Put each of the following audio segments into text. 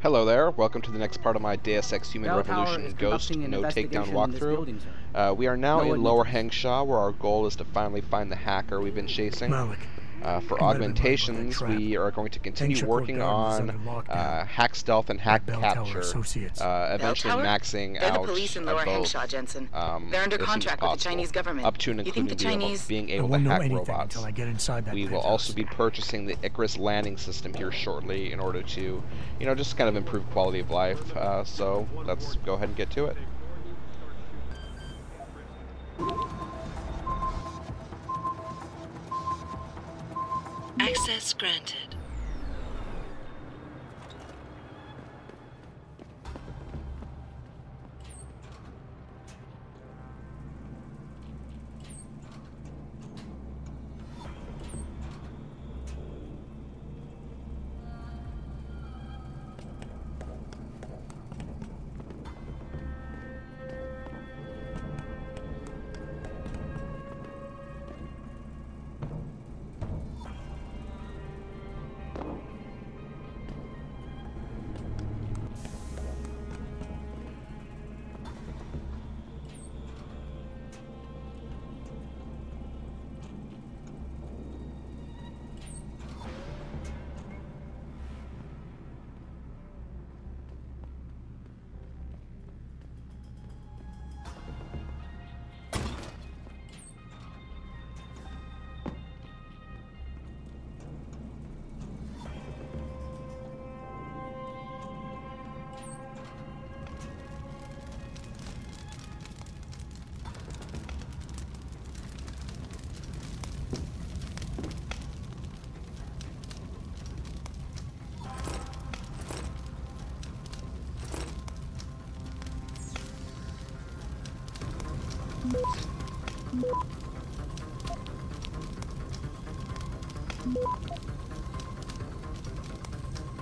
Hello there, welcome to the next part of my Deus Ex Human Bell Tower Revolution is Ghost conducting an No Takedown investigation in this building, sir. walkthrough. We are now No in Lower admittance. Hengsha, where our goal is to finally find the hacker we've been chasing. Malik, For you better be right about that augmentations, trap. we are going to continue Hengsha working Court Gardens is on under lockdown. hack stealth and At hack Bell Tower capture, Associates. eventually Bell Tower? maxing They're out the police in Lower both Hengsha, Jensen. They're under as soon as contract with the possible, Chinese government. up to and You think including the Chinese... being I able to won't know hack anything robots. until I get inside that We will penthouse. also be purchasing the Icarus landing system here shortly in order to, just kind of improve quality of life. So let's go ahead and get to it. Access granted.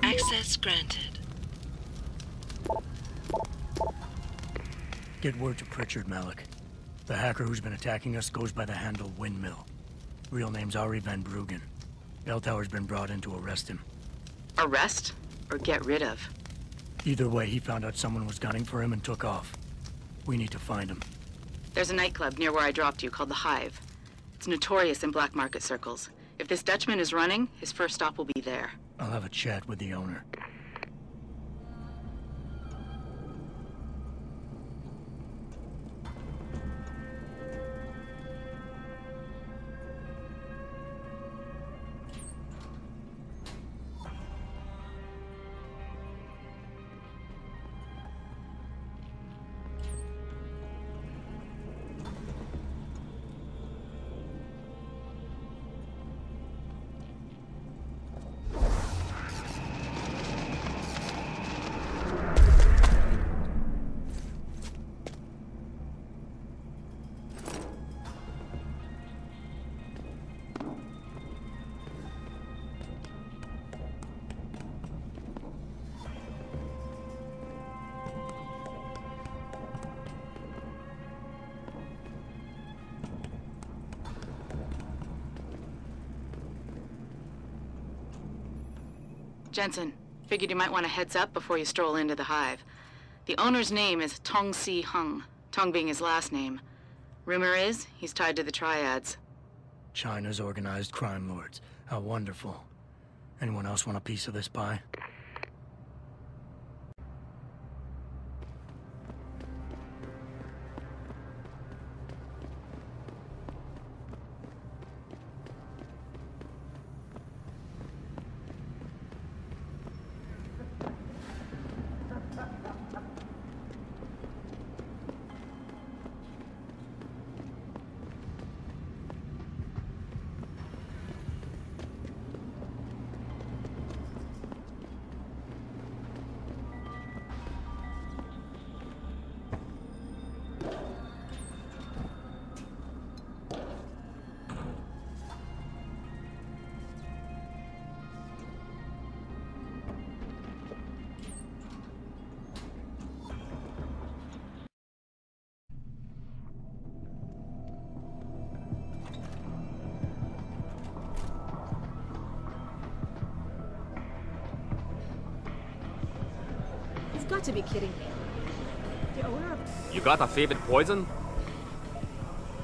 Access granted. Get word to Pritchard, Malik. The hacker who's been attacking us goes by the handle Windmill. Real name's Ari Van Bruggen. Bell Tower's been brought in to arrest him. Arrest? Or get rid of? Either way, he found out someone was gunning for him and took off. We need to find him. There's a nightclub near where I dropped you called the Hive. It's notorious in black market circles. If this Dutchman is running, his first stop will be there. I'll have a chat with the owner. Jensen, figured you might want a heads up before you stroll into the Hive. The owner's name is Tong Si Hung, Tong being his last name. Rumor is, he's tied to the Triads. China's organized crime lords. How wonderful. Anyone else want a piece of this pie? You've got to be kidding me. The owner of... You got a favorite poison?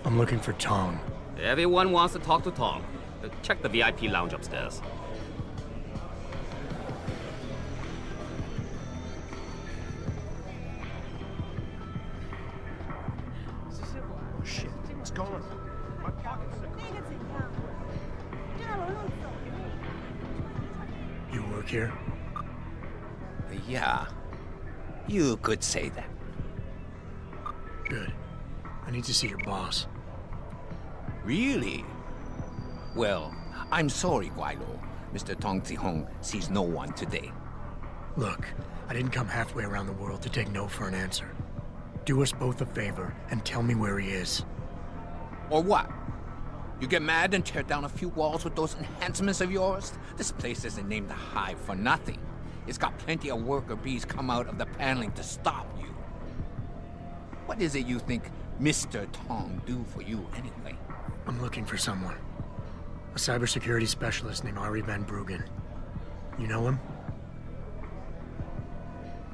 I'm looking for Tong. Everyone wants to talk to Tong. Check the VIP lounge upstairs. Oh shit, what's going on? My pocket's You work here? Yeah, you could say that. Good. I need to see your boss. Really? Well, I'm sorry, Guilo. Mr. Tong Zihong sees no one today. Look, I didn't come halfway around the world to take no for an answer. Do us both a favor and tell me where he is. Or what? You get mad and tear down a few walls with those enhancements of yours? This place isn't named the Hive for nothing. It's got plenty of worker bees come out of the paneling to stop you. What is it you think Mr. Tong do for you anyway? I'm looking for someone. A cybersecurity specialist named Ari Van Bruggen. You know him?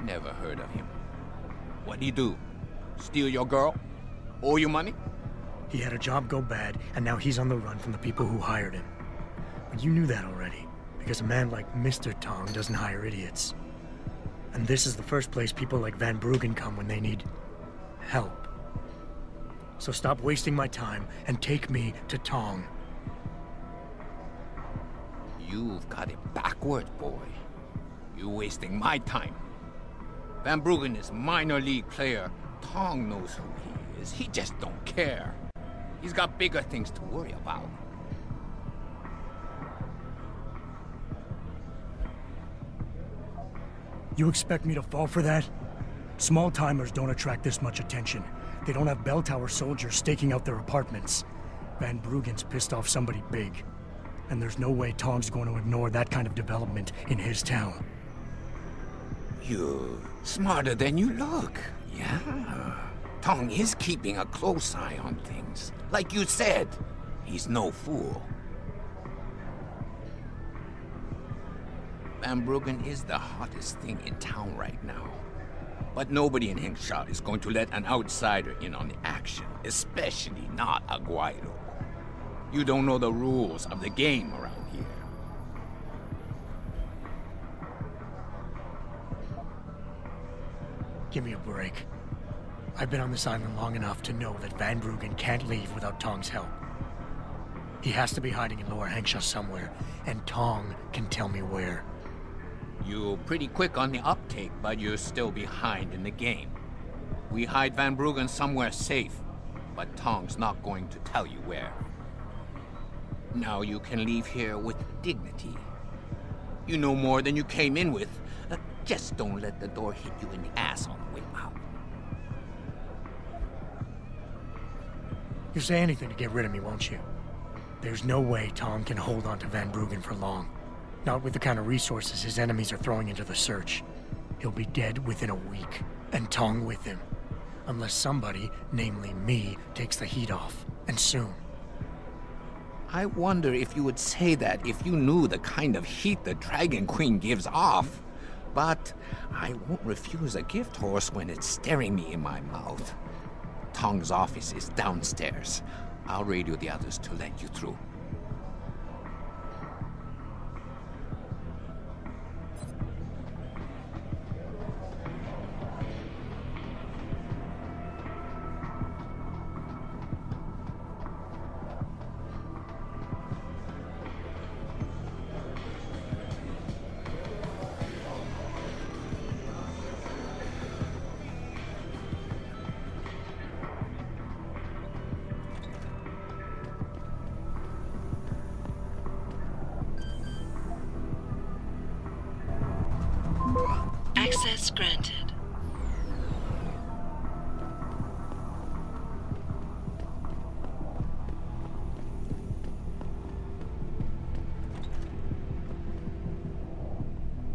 Never heard of him. What'd he do? Steal your girl? Owe you money? He had a job go bad, and now he's on the run from the people who hired him. But you knew that already, because a man like Mr. Tong doesn't hire idiots. And this is the first place people like Van Bruggen come when they need help. So stop wasting my time and take me to Tong. You've got it backwards, boy. You're wasting my time. Van Bruggen is minor league player. Tong knows who he is. He just don't care. He's got bigger things to worry about. You expect me to fall for that? Small-timers don't attract this much attention. They don't have bell tower soldiers staking out their apartments. Van Bruggen's pissed off somebody big. And there's no way Tong's going to ignore that kind of development in his town. You're smarter than you look. Yeah. Tong is keeping a close eye on things. Like you said, he's no fool. Van Bruggen is the hottest thing in town right now. But nobody in Hengsha is going to let an outsider in on the action, especially not a Guaido. You don't know the rules of the game around here. Give me a break. I've been on this island long enough to know that Van Bruggen can't leave without Tong's help. He has to be hiding in Lower Hengsha somewhere, and Tong can tell me where. You're pretty quick on the uptake, but you're still behind in the game. We hide Van Bruggen somewhere safe, but Tong's not going to tell you where. Now you can leave here with dignity. You know more than you came in with. Just don't let the door hit you in the ass on the way out. You'll say anything to get rid of me, won't you? There's no way Tong can hold on to Van Bruggen for long. Not with the kind of resources his enemies are throwing into the search. He'll be dead within a week, and Tong with him. Unless somebody, namely me, takes the heat off, and soon. I wonder if you would say that if you knew the kind of heat the Dragon Queen gives off. But I won't refuse a gift horse when it's staring me in my mouth. Tong's office is downstairs. I'll radio the others to let you through. Access granted.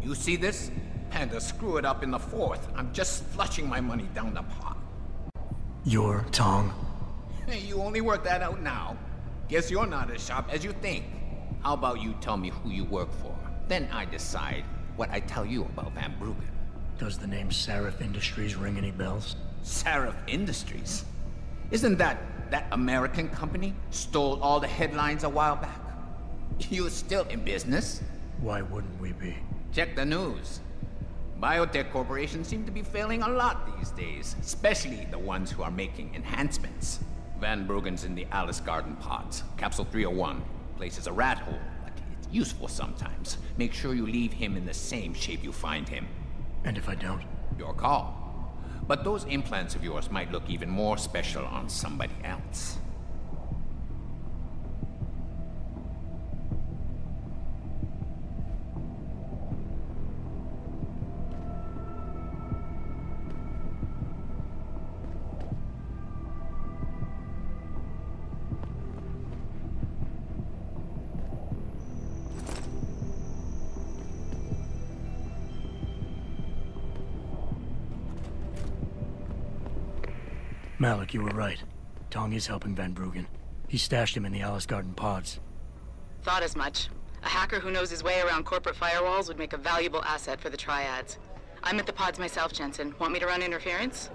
You see this? Panda, screw it up in the fourth. I'm just flushing my money down the pot. You're Tong? Hey, you only work that out now. Guess you're not as sharp as you think. How about you tell me who you work for? Then I decide what I tell you about Van Bruggen. Does the name Seraph Industries ring any bells? Seraph Industries? Isn't that American company stole all the headlines a while back? You're still in business? Why wouldn't we be? Check the news. Biotech corporations seem to be failing a lot these days, especially the ones who are making enhancements. Van Bruggen's in the Alice Garden pods. Capsule 301. Place is a rat hole, but it's useful sometimes. Make sure you leave him in the same shape you find him. And if I don't? Your call. But those implants of yours might look even more special on somebody else. Malik, you were right. Tong is helping Van Bruggen. He stashed him in the Alice Garden pods. Thought as much. A hacker who knows his way around corporate firewalls would make a valuable asset for the Triads. I'm at the pods myself, Jensen. Want me to run interference?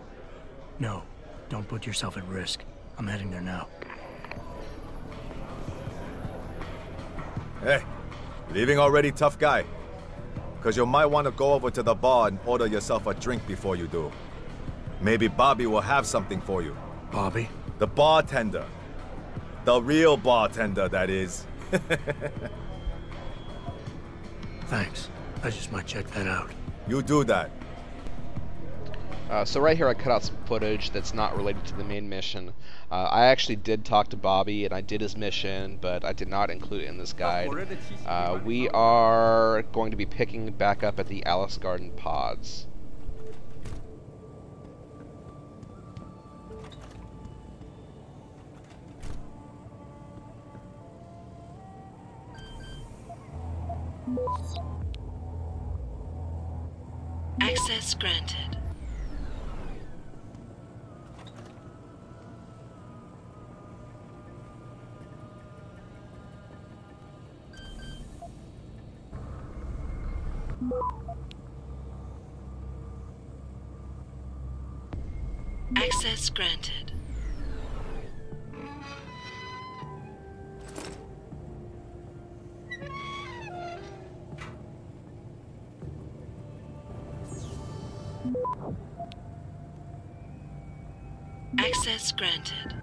No, don't put yourself at risk. I'm heading there now. Hey, leaving already, tough guy? Because you might want to go over to the bar and order yourself a drink before you do. Maybe Bobby will have something for you. Bobby? The bartender. The real bartender, that is. Thanks. I just might check that out. You do that. So right here I cut out some footage that's not related to the main mission. I actually did talk to Bobby and I did his mission, but I did not include it in this guide. We are going to be picking back up at the Alice Garden pods. Access granted. Access granted. Access granted.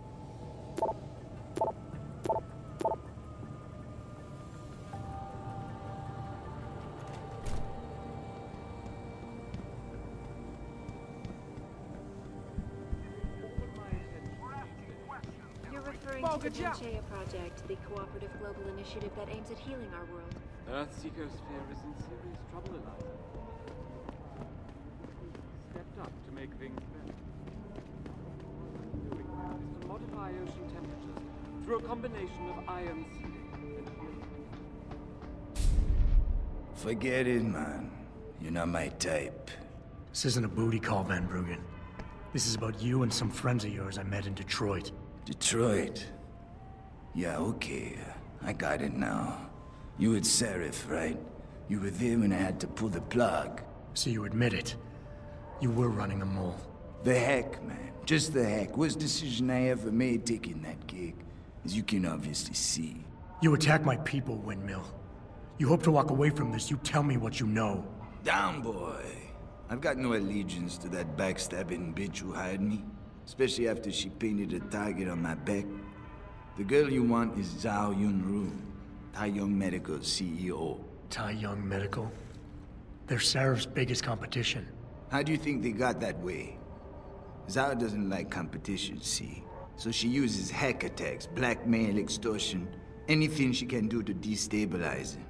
You're referring to the Hengsha project, the cooperative global initiative that aims at healing our world. Earth's ecosphere is in serious trouble, Eliza. Stepped up to make things better. Doing that is to modify ocean temperatures through a combination of ion seeding and healing. Forget it, man. You're not my type. This isn't a booty call, Van Bruggen. This is about you and some friends of yours I met in Detroit. Detroit? Yeah, okay. I got it now. You with Seraph, right? You were there when I had to pull the plug. So you admit it. You were running a mole. The heck, man. Just the heck. Worst decision I ever made taking that gig. As you can obviously see. You attack my people, Windmill. You hope to walk away from this, you tell me what you know. Down, boy. I've got no allegiance to that backstabbing bitch who hired me. Especially after she painted a target on my back. The girl you want is Zhao Yunru, Tai Young Medical's CEO. Tai Young Medical? They're Seraph's biggest competition. How do you think they got that way? Zhao doesn't like competition, see? So she uses hack attacks, blackmail, extortion, anything she can do to destabilize him.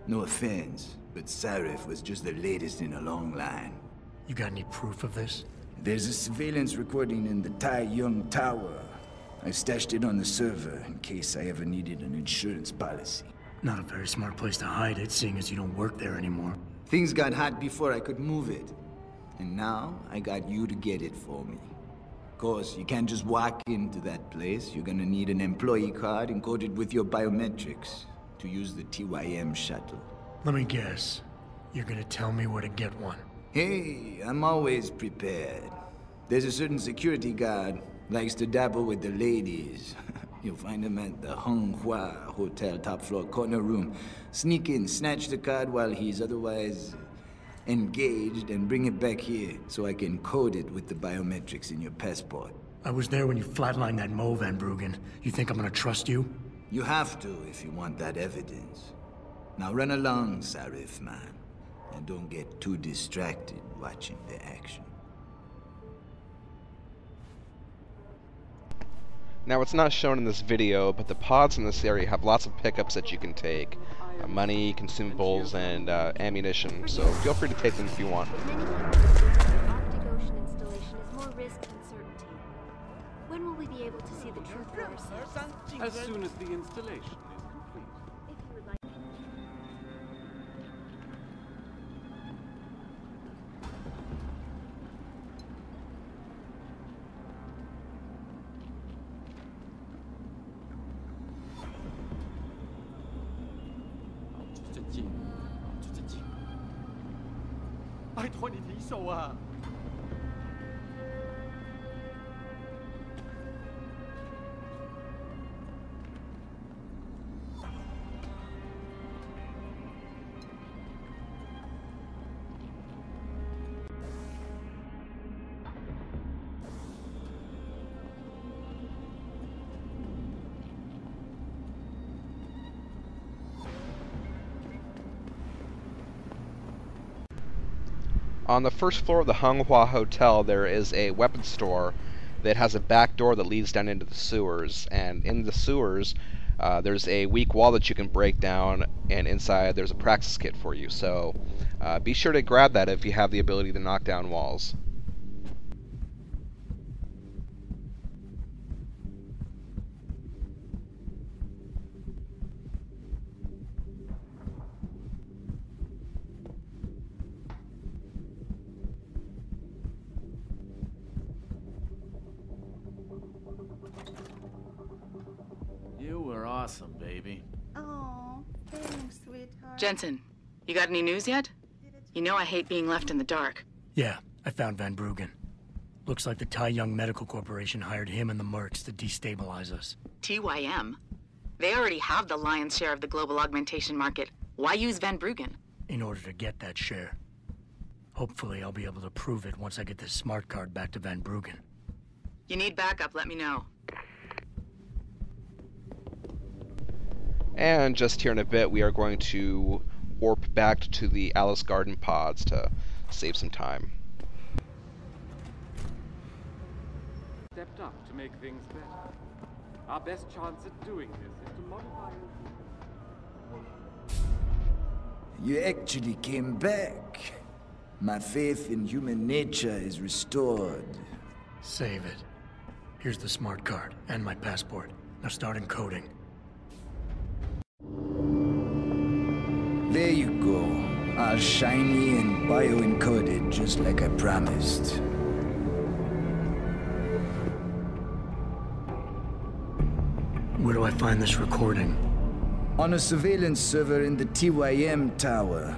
No offense, but Seraph was just the latest in a long line. You got any proof of this? There's a surveillance recording in the Tai Young Tower. I stashed it on the server in case I ever needed an insurance policy. Not a very smart place to hide it, seeing as you don't work there anymore. Things got hot before I could move it. And now, I got you to get it for me. Of course, you can't just walk into that place. You're gonna need an employee card encoded with your biometrics to use the TYM shuttle. Let me guess. You're gonna tell me where to get one. Hey, I'm always prepared. There's a certain security guard, likes to dabble with the ladies. You'll find him at the Hengsha Hotel, top floor, corner room. Sneak in, snatch the card while he's otherwise engaged, and bring it back here so I can code it with the biometrics in your passport. I was there when you flatlined that Mo, Van Bruggen. You think I'm gonna trust you? You have to if you want that evidence. Now run along, Sarif, man. And don't get too distracted watching the action. Now, it's not shown in this video, but the pods in this area have lots of pickups that you can take. Money, consumables, and ammunition, so feel free to take them if you want. Arctic Ocean installation is more risk than certainty. When will we be able to see the truth for ourselves? As soon as the installation is complete. If you would like. On the first floor of the Hengsha Hotel, there is a weapons store that has a back door that leads down into the sewers. And in the sewers, there's a weak wall that you can break down, and inside there's a praxis kit for you. So be sure to grab that if you have the ability to knock down walls. You were awesome, baby. Oh, thanks, sweetheart. Jensen, you got any news yet? You know I hate being left in the dark. Yeah, I found Van Bruggen. Looks like the Tai Young Medical Corporation hired him and the mercs to destabilize us. TYM? They already have the lion's share of the global augmentation market. Why use Van Bruggen? In order to get that share. Hopefully I'll be able to prove it once I get this smart card back to Van Bruggen. You need backup, let me know. And just here in a bit, we are going to warp back to the Alice Garden pods to save some time. Stepped up to make things better. Our best chance at doing this is to modify. You actually came back. My faith in human nature is restored. Save it. Here's the smart card and my passport. Now start encoding. There you go. All shiny and bio-encoded, just like I promised. Where do I find this recording? On a surveillance server in the TYM tower.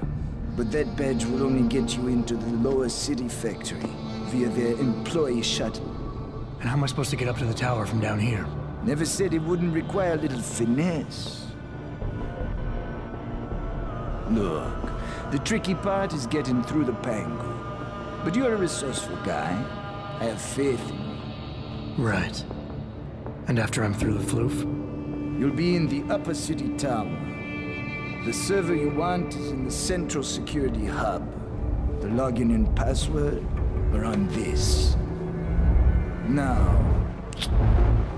But that badge will only get you into the lower city factory via their employee shuttle. And how am I supposed to get up to the tower from down here? Never said it wouldn't require a little finesse. Look, the tricky part is getting through the Pangu. But you're a resourceful guy. I have faith in you. Right. And after I'm through the floof? You'll be in the upper city tower. The server you want is in the central security hub. The login and password are on this. Now,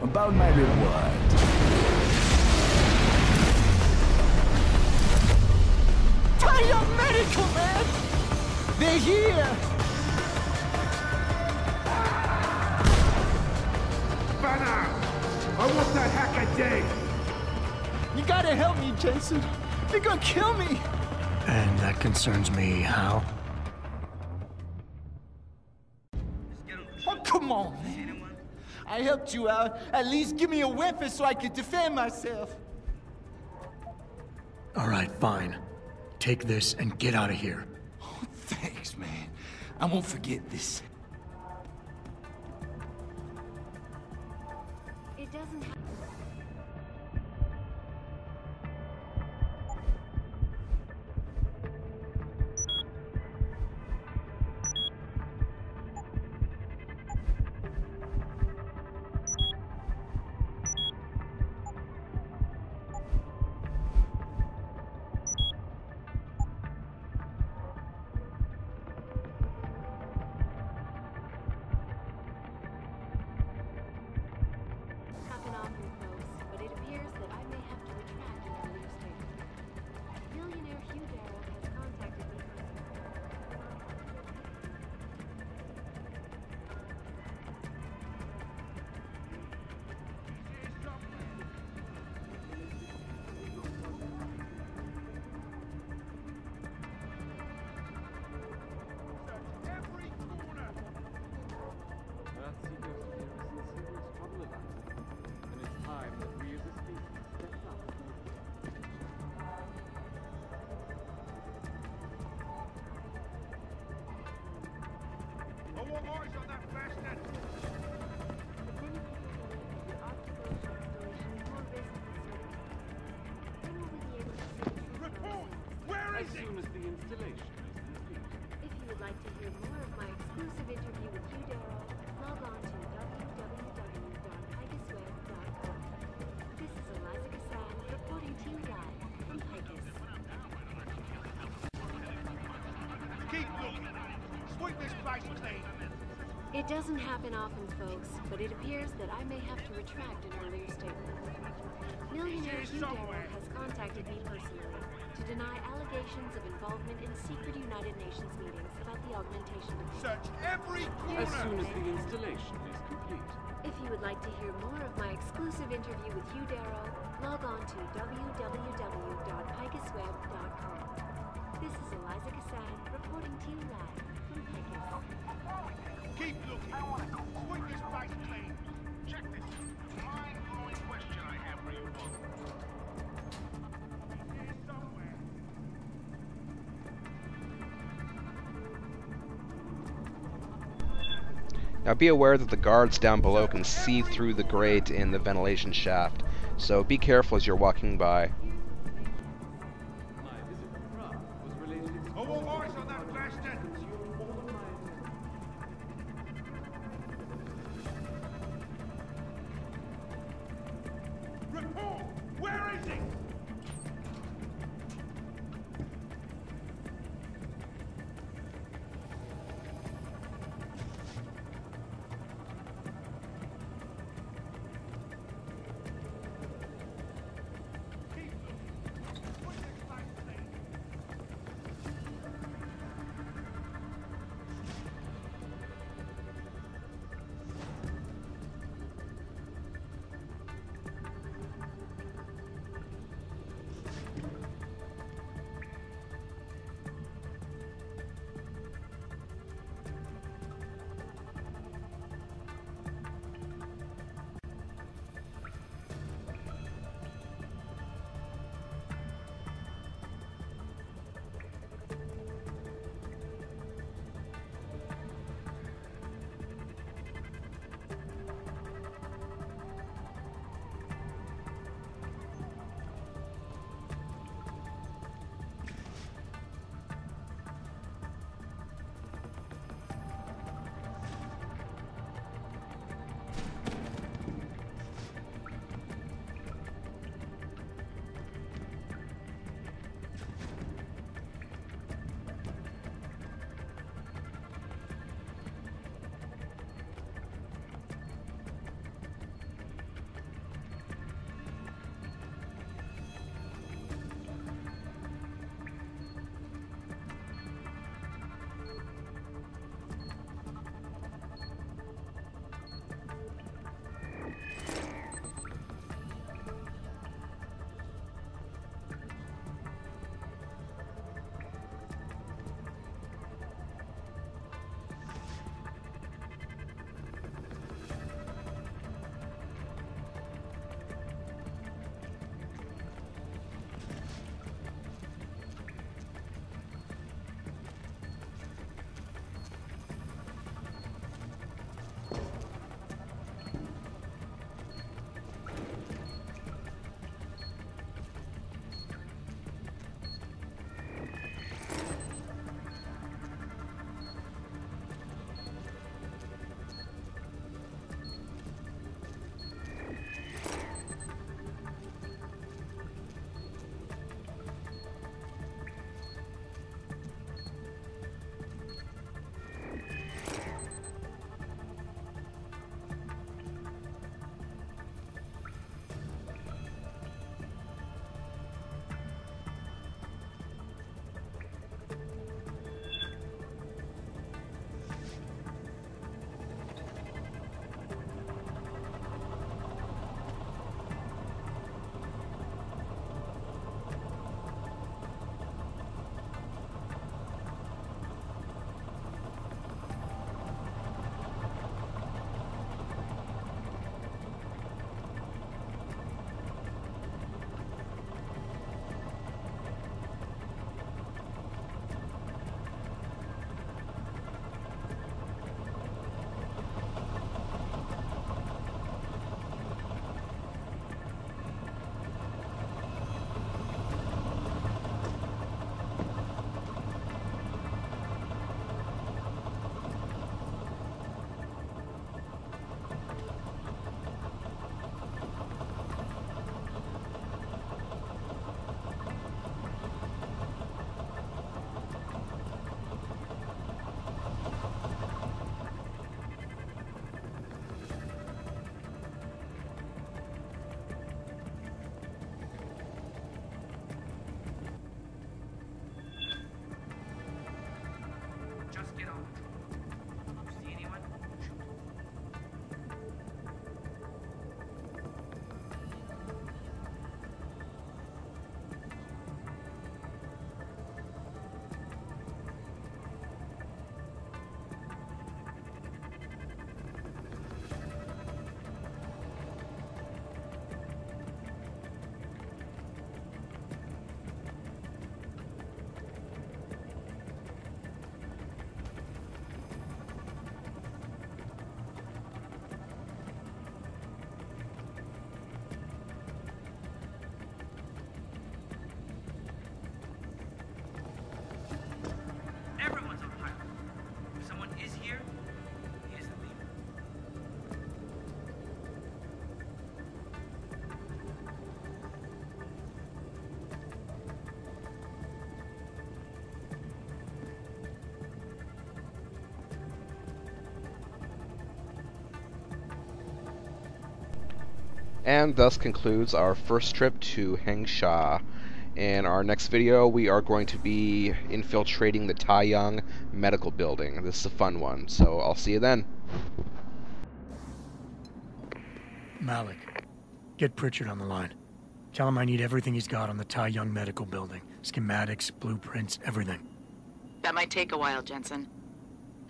about my reward. Tai Young Medical, man! They're here! Banner! I want that hacker dead! You gotta help me, Jensen. They're gonna kill me! And that concerns me how? Oh, come on, man. I helped you out. At least give me a weapon so I can defend myself. All right, fine. Take this and get out of here. Oh, thanks, man. I won't forget this. It doesn't have... happen often, folks, but it appears that I may have to retract an earlier statement. Millionaire Hugh Darrow has contacted me Perhaps he goes here is in serious trouble, Eliza. And it's time that we as a species stepped up. I want eyes on that bastard! Many people believe that your optical installation is more risk than certainty. When will we be able to see the truth for ourselves? Where As is he? soon as the installation is complete. If you would like to hear more of my exclusive interview with Hugh Darrow, log on to www.picusweb.com. This is Eliza Kassan reporting to you live from Picus. Keep looking! Sweep this place clean! It doesn't happen often, folks, but it appears that I may have to retract an earlier statement. Millionaire Hugh Darrow has contacted me personally to deny allegations of involvement in secret United Nations meetings about the augmentation of... Search every As corner! soon as the installation is complete. If you would like to hear more of my exclusive interview with Hugh Darrow, log on to www.picusweb.com. This is Eliza Kassan reporting to you live from Picus. Keep looking! Sweep this place clean! Check this mind-blowing question I have for you both. He's here somewhere. Now be aware that the guards down below can see through the grate in the ventilation shaft, so be careful as you're walking by. My visit to Prague was related I want eyes on that bastard! consumed all of my attention. Report! Where is he? Keep And thus concludes our first trip to Hengsha. In our next video, we are going to be infiltrating the Taeyang Medical Building. This is a fun one, so I'll see you then. Malik, get Pritchard on the line. Tell him I need everything he's got on the Taeyang Medical Building. Schematics, blueprints, everything. That might take a while, Jensen.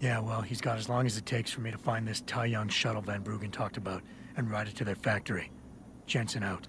Yeah, well, he's got as long as it takes for me to find this Taeyang shuttle Van Bruggen talked about and ride it to their factory. Jensen out.